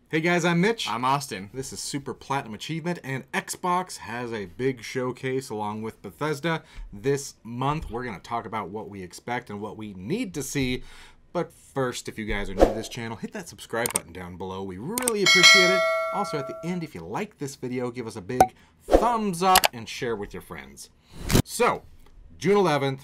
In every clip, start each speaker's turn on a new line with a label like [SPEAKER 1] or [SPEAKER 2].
[SPEAKER 1] Hey guys, I'm Mitch.
[SPEAKER 2] I'm Austin.
[SPEAKER 1] This is Super Platinum Achievement, and Xbox has a big showcase along with Bethesda. This month, we're going to talk about what we expect and what we need to see. But first, if you guys are new to this channel, hit that subscribe button down below. We really appreciate it. Also, at the end, if you like this video, give us a big thumbs up and share with your friends. So, June 11th,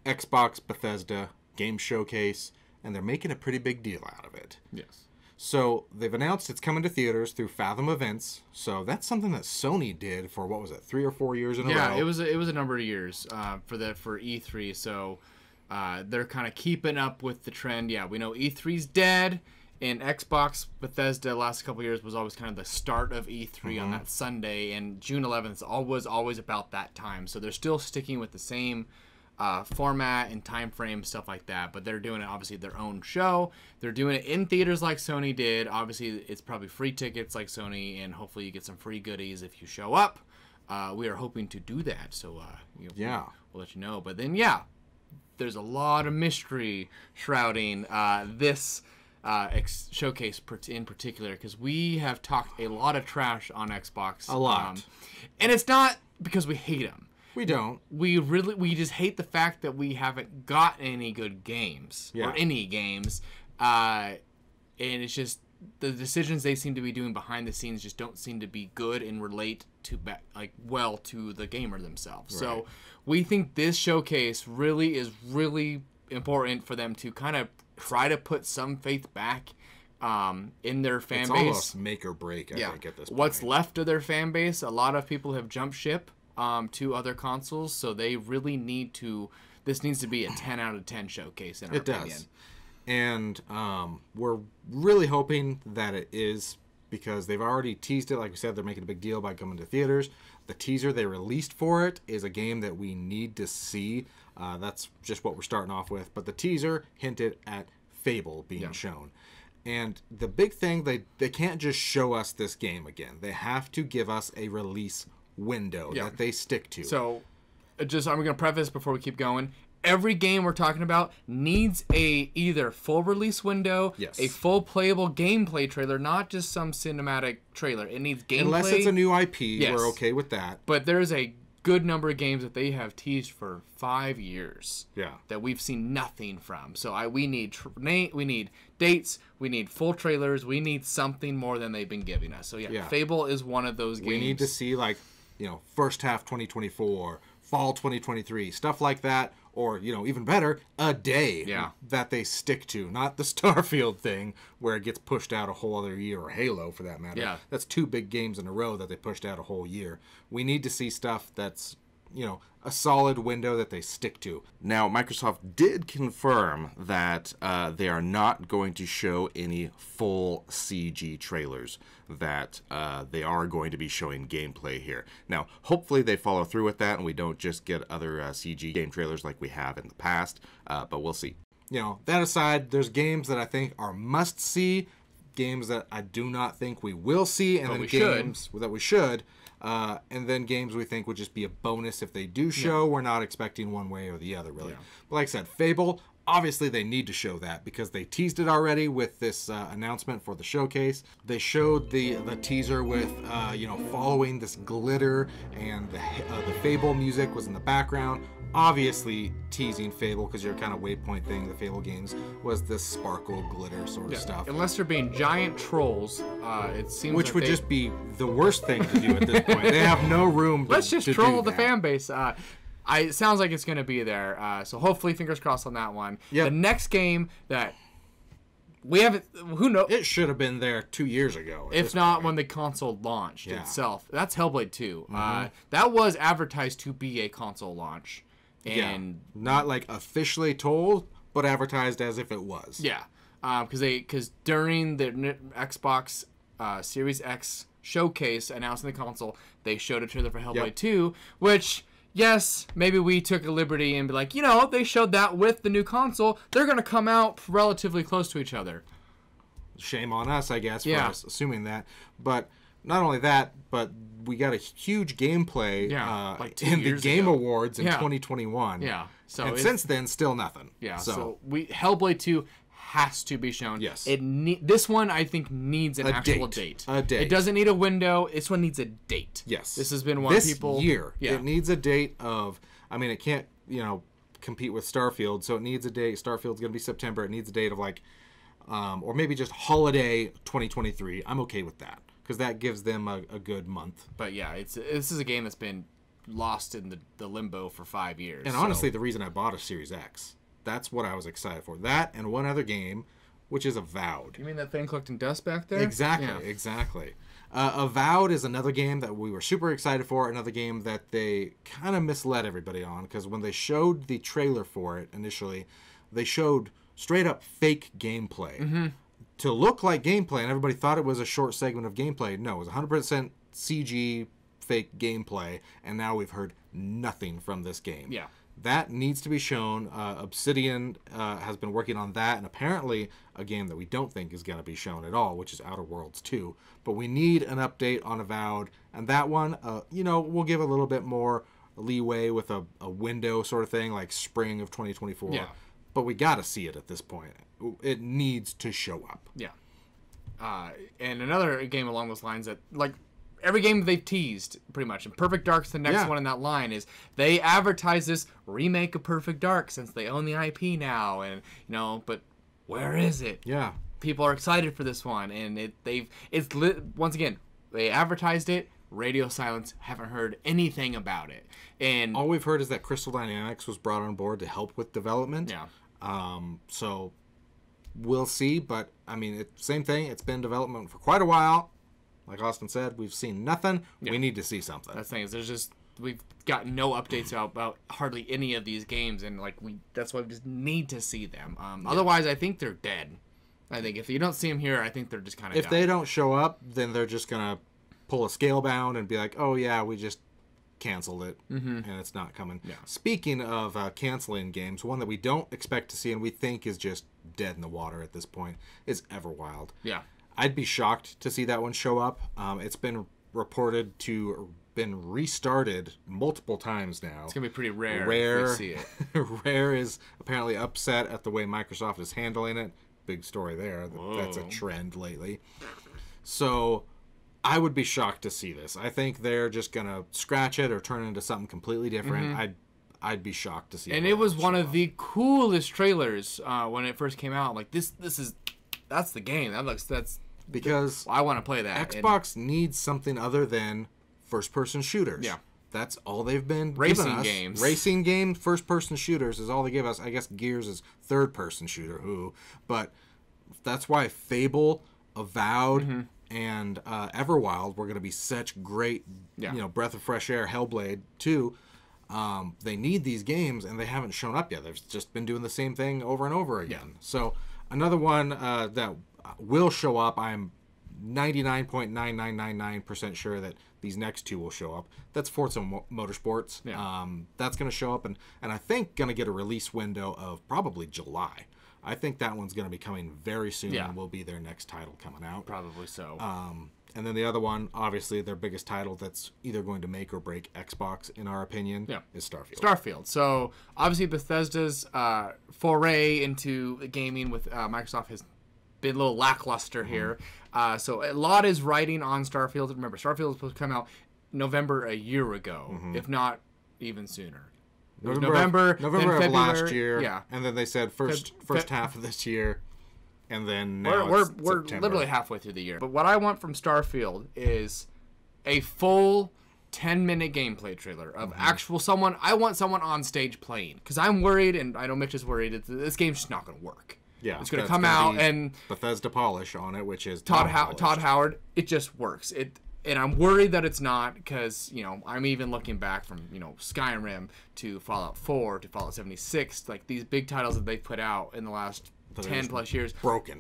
[SPEAKER 1] Xbox Bethesda Game Showcase, and they're making a pretty big deal out of it.
[SPEAKER 2] Yes.
[SPEAKER 1] So they've announced it's coming to theaters through Fathom Events. So that's something that Sony did for, what was it, 3 or 4 years in a row?
[SPEAKER 2] Yeah, it was a number of years for E3. So they're kind of keeping up with the trend. Yeah, we know E3's dead, and Xbox Bethesda last couple of years was always kind of the start of E3 on that Sunday, and June 11th was always about that time. So they're still sticking with the same format and time frame, stuff like that, but they're doing it obviously their own show. They're doing it in theaters like Sony did. Obviously it's probably free tickets like Sony, and hopefully you get some free goodies if you show up. We are hoping to do that, so we'll let you know. But then there's a lot of mystery shrouding this showcase in particular, because we have talked a lot of trash on Xbox,
[SPEAKER 1] a lot,
[SPEAKER 2] and it's not because we hate them.
[SPEAKER 1] We don't.
[SPEAKER 2] We just hate the fact that we haven't got any good games or any games, and it's just the decisions they seem to be doing behind the scenes just don't seem to be good and relate to well to the gamer themselves. Right. So we think this showcase is really important for them to kind of try to put some faith back in their fan base.
[SPEAKER 1] It's almost make or break, I think, at this point.
[SPEAKER 2] What's left of their fan base, a lot of people have jumped ship to other consoles, so they really need to. This needs to be a 10 out of 10 showcase in our opinion. It does,
[SPEAKER 1] and we're really hoping that it is, because they've already teased it. Like we said, they're making a big deal by coming to theaters. The teaser they released for it is a game that we need to see. That's just what we're starting off with. But the teaser hinted at Fable being shown. And the big thing, they can't just show us this game again. They have to give us a release window that they stick to.
[SPEAKER 2] So, I'm going to preface before we keep going. Every game we're talking about needs a either full release window, a full playable gameplay trailer, not just some cinematic trailer. It needs gameplay.
[SPEAKER 1] Unless it's a new IP, we're okay with that.
[SPEAKER 2] But there's a good number of games that they have teased for 5 years that we've seen nothing from. So we need dates, we need full trailers, we need something more than they've been giving us. So Fable is one of those games.
[SPEAKER 1] We need to see, like, first half 2024, fall 2023, stuff like that, or even better, a day that they stick to, not the Starfield thing where it gets pushed out a whole other year, or Halo for that matter. That's 2 big games in a row that they pushed out a whole year. We need to see stuff that's a solid window that they stick to.
[SPEAKER 3] Now, Microsoft did confirm that they are not going to show any full CG trailers, that they are going to be showing gameplay here. Now, hopefully they follow through with that and we don't just get other CG game trailers like we have in the past, but we'll see.
[SPEAKER 1] That aside, there's games that I think are must-see, games that I do not think we will see, and then games that we should. And then games we think would just be a bonus if they do show. We're not expecting one way or the other, really. But like I said, Fable, obviously they need to show that because they teased it already with this announcement for the showcase. They showed the teaser with, following this glitter, and the Fable music was in the background. Obviously teasing Fable, because your kind of waypoint thing, the Fable games, was this sparkle glitter sort of stuff.
[SPEAKER 2] Unless they're being giant trolls, it seems
[SPEAKER 1] which would just be the worst thing to do at this point. They have no room
[SPEAKER 2] Let's just troll the fan base. It sounds like it's going to be there, so hopefully fingers crossed on that one. The next game that we haven't, who knows?
[SPEAKER 1] It should have been there 2 years ago.
[SPEAKER 2] If not when the console launched itself. That's Hellblade 2. That was advertised to be a console launch. And
[SPEAKER 1] not like officially told, but advertised as if it was.
[SPEAKER 2] Because during the Xbox Series X showcase announcing the console, they showed a trailer for Hellblade 2, which, yes, maybe we took a liberty and be like, they showed that with the new console. They're going to come out relatively close to each other.
[SPEAKER 1] Shame on us, I guess, for us assuming that. But not only that, but we got a huge gameplay in the Game Awards in 2021.
[SPEAKER 2] So
[SPEAKER 1] and since then, still nothing.
[SPEAKER 2] So Hellblade 2 has to be shown.
[SPEAKER 1] Yes.
[SPEAKER 2] This one, I think, needs an actual date.
[SPEAKER 1] A date.
[SPEAKER 2] It doesn't need a window. This one needs a date.
[SPEAKER 1] Yes.
[SPEAKER 2] This has been one people...
[SPEAKER 1] This year. Yeah. It needs a date of... I mean, it can't, compete with Starfield, so it needs a date. Starfield's going to be September. It needs a date of, or maybe just holiday 2023. I'm okay with that, because that gives them a good month.
[SPEAKER 2] But, yeah, this is a game that's been lost in the limbo for 5 years.
[SPEAKER 1] And honestly, the reason I bought a Series X... That's what I was excited for. That and one other game, which is Avowed.
[SPEAKER 2] You mean that thing collecting dust back there?
[SPEAKER 1] Exactly. Avowed is another game that we were super excited for. Another game that they kind of misled everybody on, because when they showed the trailer for it initially, they showed straight up fake gameplay to look like gameplay, and everybody thought it was a short segment of gameplay. No, it was 100% CG fake gameplay, and now we've heard nothing from this game.
[SPEAKER 2] Yeah.
[SPEAKER 1] That needs to be shown. Obsidian has been working on that, and apparently a game that we don't think is going to be shown at all, which is Outer Worlds 2. But we need an update on Avowed, and that one, we'll give a little bit more leeway with a window sort of thing, like spring of 2024.
[SPEAKER 2] Yeah.
[SPEAKER 1] But we got to see it at this point. It needs to show up.
[SPEAKER 2] Yeah. And another game along those lines that, every game they've teased, pretty much, and Perfect Dark's the next one in that line, is they advertise this remake of Perfect Dark since they own the IP now, and, but where is it?
[SPEAKER 1] Yeah.
[SPEAKER 2] People are excited for this one, and once again, they advertised it, radio silence, haven't heard anything about it. And
[SPEAKER 1] all we've heard is that Crystal Dynamics was brought on board to help with development.
[SPEAKER 2] Yeah.
[SPEAKER 1] So we'll see, but, I mean, same thing, it's been in development for quite a while. Like Austin said, we've seen nothing. Yeah. We need to see something.
[SPEAKER 2] That's the thing, is we've got no updates about hardly any of these games, and that's why we just need to see them. Otherwise, I think they're dead. I think if you don't see them here, I think they're just kind of
[SPEAKER 1] If they don't show up, then they're just going to pull a Scalebound and be like, oh yeah, we just canceled it, and it's not coming.
[SPEAKER 2] Yeah.
[SPEAKER 1] Speaking of canceling games, one that we don't expect to see and we think is just dead in the water at this point is Everwild.
[SPEAKER 2] Yeah.
[SPEAKER 1] I'd be shocked to see that one show up. It's been reported to been restarted multiple times now.
[SPEAKER 2] It's gonna be pretty rare if we see it.
[SPEAKER 1] Rare is apparently upset at the way Microsoft is handling it. Big story there.
[SPEAKER 2] Whoa.
[SPEAKER 1] That's a trend lately. So I would be shocked to see this. I think they're just gonna scratch it or turn it into something completely different. I'd be shocked to see.
[SPEAKER 2] And it was one of the coolest trailers when it first came out. That's the game. That's
[SPEAKER 1] because
[SPEAKER 2] I want to play that.
[SPEAKER 1] Xbox needs something other than first-person shooters.
[SPEAKER 2] Yeah,
[SPEAKER 1] that's all they've been
[SPEAKER 2] racing
[SPEAKER 1] giving us.
[SPEAKER 2] Games.
[SPEAKER 1] Racing game, first-person shooters is all they give us. I guess Gears is third-person shooter. But that's why Fable, Avowed, and Everwild were going to be such great, breath of fresh air. Hellblade 2. They need these games, and they haven't shown up yet. They've just been doing the same thing over and over again.
[SPEAKER 2] Yeah.
[SPEAKER 1] So another one that will show up, I'm 99.9999% sure that these next two will show up. That's Forza Motorsports.
[SPEAKER 2] Yeah.
[SPEAKER 1] That's going to show up, and I think going to get a release window of probably July. I think that one's going to be coming very soon, and will be their next title coming out.
[SPEAKER 2] Probably so.
[SPEAKER 1] And then the other one, obviously their biggest title that's either going to make or break Xbox, in our opinion, is Starfield.
[SPEAKER 2] So, obviously Bethesda's foray into gaming with Microsoft has been a little lackluster here. So, a lot is riding on Starfield. Remember, Starfield was supposed to come out November a year ago, if not even sooner. November
[SPEAKER 1] of last year. Yeah. And then they said first half of this year. And then now
[SPEAKER 2] we're
[SPEAKER 1] September.
[SPEAKER 2] literally halfway through the year. But what I want from Starfield is a full 10-minute gameplay trailer of actual someone. I want someone on stage playing, because I'm worried, and I know Mitch is worried. This game's just not going to work.
[SPEAKER 1] Yeah,
[SPEAKER 2] it's going to come out and
[SPEAKER 1] Bethesda polish on it, which is
[SPEAKER 2] Todd Howard. It just works. And I'm worried that it's not, because I'm even looking back from Skyrim to Fallout 4 to Fallout 76, like these big titles that they've put out in the last 10 plus years.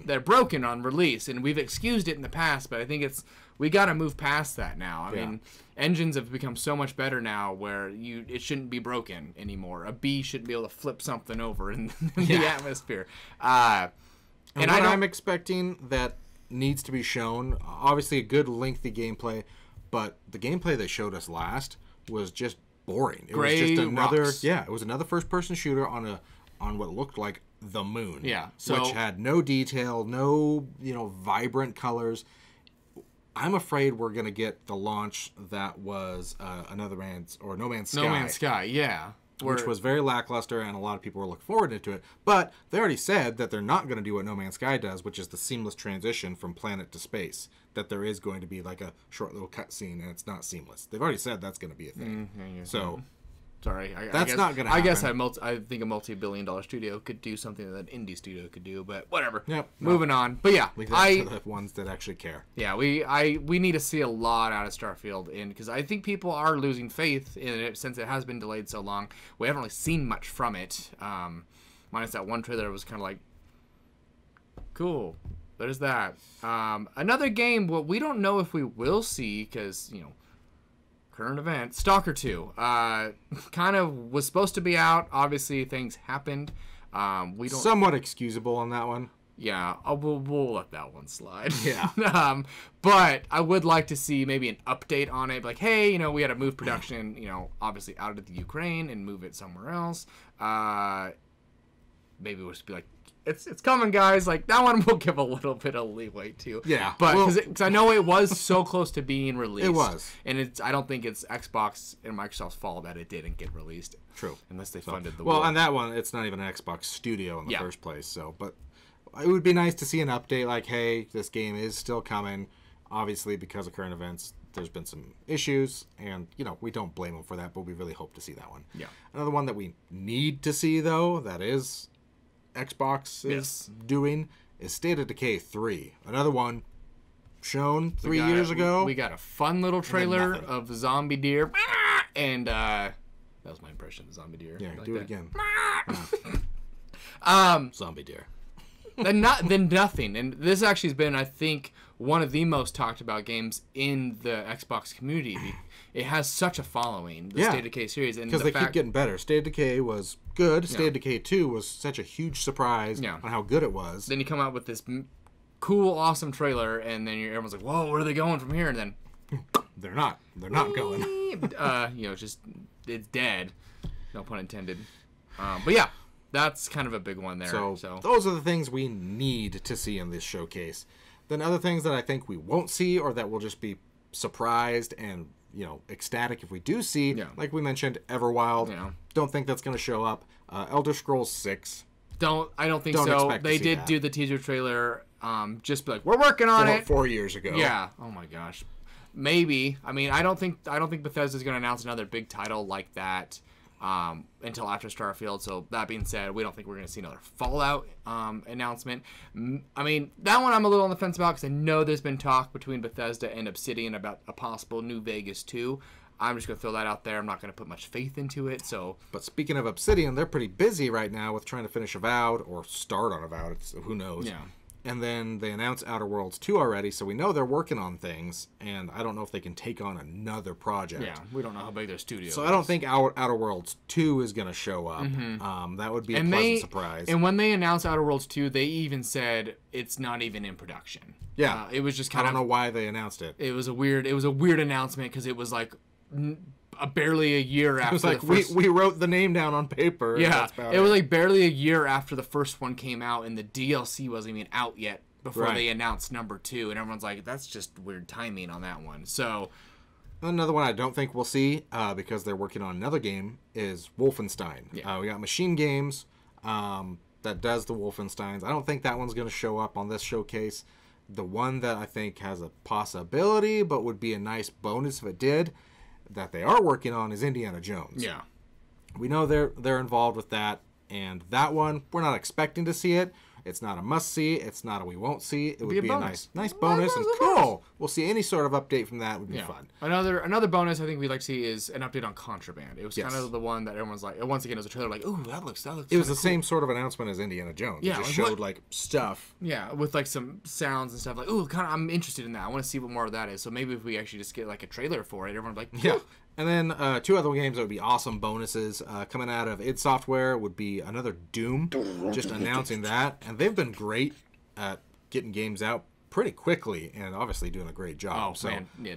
[SPEAKER 2] They're broken on release, and we've excused it in the past, but I think we got to move past that now. I mean, engines have become so much better now where it shouldn't be broken anymore. A bee shouldn't be able to flip something over in the atmosphere. And
[SPEAKER 1] I'm expecting that needs to be shown, obviously a good lengthy gameplay, but the gameplay they showed us last was just boring. It was just another
[SPEAKER 2] rocks.
[SPEAKER 1] It was another first person shooter on what looked like the moon.
[SPEAKER 2] Yeah. So,
[SPEAKER 1] which had no detail, no, vibrant colors. I'm afraid we're going to get the launch that was No Man's Sky.
[SPEAKER 2] No Man's Sky, yeah.
[SPEAKER 1] Which was very lackluster, and a lot of people were looking forward to it. But they already said that they're not going to do what No Man's Sky does, which is the seamless transition from planet to space. That there is going to be like a short little cutscene, and it's not seamless. They've already said that's going to be a thing. So,
[SPEAKER 2] sorry,
[SPEAKER 1] that's not going to happen.
[SPEAKER 2] I guess I think a multi-billion-dollar studio could do something that an indie studio could do, but whatever.
[SPEAKER 1] Yep.
[SPEAKER 2] Moving on. But yeah,
[SPEAKER 1] leave that to the ones that actually care.
[SPEAKER 2] Yeah, we need to see a lot out of Starfield, because I think people are losing faith in it since it has been delayed so long. We haven't really seen much from it, minus that one trailer that was kind of like, cool. There's that. Another game, what we don't know if we will see, because current event, Stalker 2 kind of was supposed to be out. Obviously things happened. We don't
[SPEAKER 1] somewhat excusable on that one.
[SPEAKER 2] Yeah, we'll let that one slide.
[SPEAKER 1] Yeah.
[SPEAKER 2] But I would like to see maybe an update on it, like, hey, we had to move production, obviously out of the Ukraine and move it somewhere else. Maybe we'll just be like, it's coming, guys. Like, that one we'll give a little bit of leeway to.
[SPEAKER 1] Yeah.
[SPEAKER 2] But because I know it was so close to being released.
[SPEAKER 1] It was.
[SPEAKER 2] And I don't think it's Xbox and Microsoft's fault that it didn't get released.
[SPEAKER 1] True.
[SPEAKER 2] Unless they funded the
[SPEAKER 1] war.
[SPEAKER 2] Well,
[SPEAKER 1] on that one, it's not even an Xbox studio in the first place. So, but it would be nice to see an update like, hey, this game is still coming. Obviously, because of current events, there's been some issues. And, we don't blame them for that, but we really hope to see that one.
[SPEAKER 2] Yeah.
[SPEAKER 1] Another one that we need to see, though, that is Xbox is doing is State of Decay 3. Another one shown 3 years ago.
[SPEAKER 2] We got a fun little trailer of the zombie deer, and that was my impression of the zombie deer.
[SPEAKER 1] Yeah,
[SPEAKER 2] like
[SPEAKER 1] do
[SPEAKER 2] that.
[SPEAKER 1] it again. Zombie deer.
[SPEAKER 2] then nothing. And this actually has been, I think, one of the most talked about games in the Xbox community. It has such a following, the State of Decay series, and
[SPEAKER 1] because they keep getting better. State of Decay was good. State of Decay 2 was such a huge surprise on how good it was.
[SPEAKER 2] Then you come out with this cool, awesome trailer, and then everyone's like, "Whoa, where are they going from here?" And then
[SPEAKER 1] they're not going.
[SPEAKER 2] Just it's dead. No pun intended. But yeah, that's kind of a big one there.
[SPEAKER 1] So those are the things we need to see in this showcase. Then other things that I think we won't see, or that we'll just be surprised and ecstatic if we do see, like we mentioned, Everwild. Don't think that's going to show up. Elder Scrolls 6.
[SPEAKER 2] I don't think so. They did do the teaser trailer. Just be like, we're working on it.
[SPEAKER 1] 4 years ago.
[SPEAKER 2] Yeah. Oh my gosh. Maybe. I mean, I don't think Bethesda's going to announce another big title like that until after Starfield. So that being said, we don't think we're going to see another Fallout announcement. I mean, that one I'm a little on the fence about because I know there's been talk between Bethesda and Obsidian about a possible New Vegas 2. I'm just going to throw that out there. I'm not going to put much faith into it.
[SPEAKER 1] But speaking of Obsidian, they're pretty busy right now with trying to finish Avowed or start on Avowed. Who knows?
[SPEAKER 2] Yeah.
[SPEAKER 1] And then they announced Outer Worlds 2 already, so we know they're working on things, and I don't know if they can take on another project.
[SPEAKER 2] Yeah, we don't know how big their studio is.
[SPEAKER 1] So I don't think Outer Worlds 2 is going to show up. That would be a pleasant surprise.
[SPEAKER 2] And when they announced Outer Worlds 2, they even said it's not even in production.
[SPEAKER 1] Yeah.
[SPEAKER 2] It was just kind of...
[SPEAKER 1] I don't know why they announced it.
[SPEAKER 2] It was a weird announcement because it was like... barely a year after
[SPEAKER 1] it was like we wrote the name down on paper.
[SPEAKER 2] Yeah, it was like barely a year after the first one came out, and the DLC wasn't even out yet before they announced number 2, and everyone's like, that's just weird timing on that one. So
[SPEAKER 1] another one I don't think we'll see because they're working on another game is Wolfenstein.
[SPEAKER 2] Yeah.
[SPEAKER 1] We got Machine Games that does the Wolfensteins. I don't think that one's going to show up on this showcase. The one that I think has a possibility but would be a nice bonus if it did, that they are working on, is Indiana Jones.
[SPEAKER 2] Yeah.
[SPEAKER 1] We know they're involved with that, and that one, we're not expecting to see it. It's not a must-see. It's not a we won't see. It would be a nice bonus, and cool. We'll see any sort of update from that. Would be fun.
[SPEAKER 2] Another bonus I think we'd like to see is an update on Contraband. It was kind of the one that everyone's like, once again, it was a trailer like, ooh, that looks
[SPEAKER 1] It was the same sort of announcement as Indiana Jones.
[SPEAKER 2] Yeah,
[SPEAKER 1] it just showed like stuff.
[SPEAKER 2] Yeah, with like some sounds and stuff. Like, ooh, kind of, I'm interested in that. I want to see what more of that is. So maybe if we actually just get like a trailer for it, everyone's like,
[SPEAKER 1] yeah. And then 2 other games that would be awesome bonuses coming out of id Software would be another Doom, just announcing that. And they've been great at getting games out pretty quickly and obviously doing a great job.
[SPEAKER 2] Oh, so man. Yeah,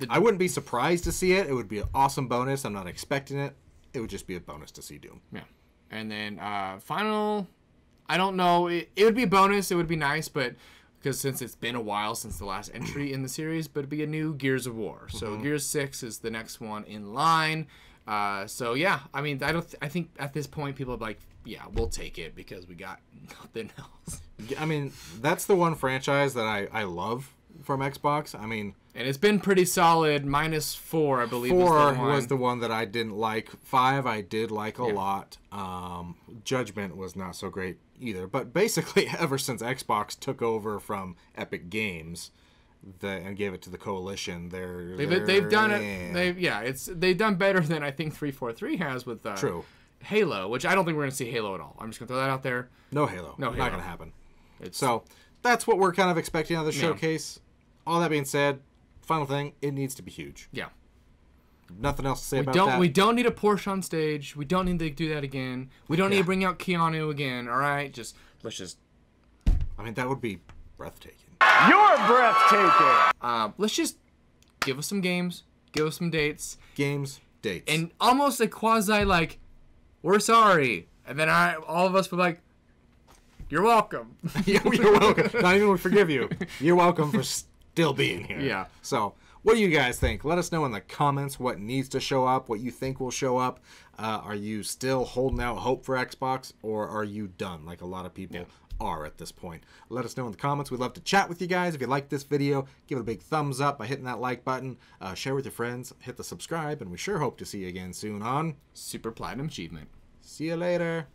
[SPEAKER 1] I wouldn't be surprised to see it. It would be an awesome bonus. I'm not expecting it. It would just be a bonus to see Doom.
[SPEAKER 2] Yeah. And then final I don't know. It would be a bonus. It would be nice, but because since it's been a while since the last entry in the series, but it'd be a new Gears of War. So Gears 6 is the next one in line. So yeah, I mean, I think at this point people are like, yeah, we'll take it because we got nothing else.
[SPEAKER 1] I mean, that's the one franchise that I love from Xbox. I mean,
[SPEAKER 2] and it's been pretty solid. -4, I believe.
[SPEAKER 1] 4 was the one that I didn't like. 5 I did like a lot. Judgment was not so great either. But basically, ever since Xbox took over from Epic Games and gave it to the Coalition,
[SPEAKER 2] they've done it. They've done better than I think 343 has with
[SPEAKER 1] True.
[SPEAKER 2] Halo, which I don't think we're gonna see Halo at all. I'm just gonna throw that out there.
[SPEAKER 1] No Halo. Not gonna happen. So that's what we're kind of expecting out of the showcase. All that being said, final thing, it needs to be huge.
[SPEAKER 2] Yeah.
[SPEAKER 1] Nothing else to say about that.
[SPEAKER 2] We don't need a Porsche on stage. We don't need to do that again. We don't need to bring out Keanu again. All right, let's just.
[SPEAKER 1] I mean, that would be breathtaking.
[SPEAKER 4] You're breathtaking.
[SPEAKER 2] Let's just give us some games, give us some dates,
[SPEAKER 1] Dates,
[SPEAKER 2] and almost a quasi like, we're sorry, and then all of us were like, you're welcome.
[SPEAKER 1] You're welcome. Not even we forgive you. You're welcome for still being here.
[SPEAKER 2] Yeah.
[SPEAKER 1] So, what do you guys think? Let us know in the comments what needs to show up, what you think will show up. Are you still holding out hope for Xbox, or are you done like a lot of people are at this point? Let us know in the comments. We'd love to chat with you guys. If you like this video, give it a big thumbs up by hitting that like button. Share with your friends. Hit the subscribe, and we sure hope to see you again soon on
[SPEAKER 2] Super Platinum Achievement.
[SPEAKER 1] See you later.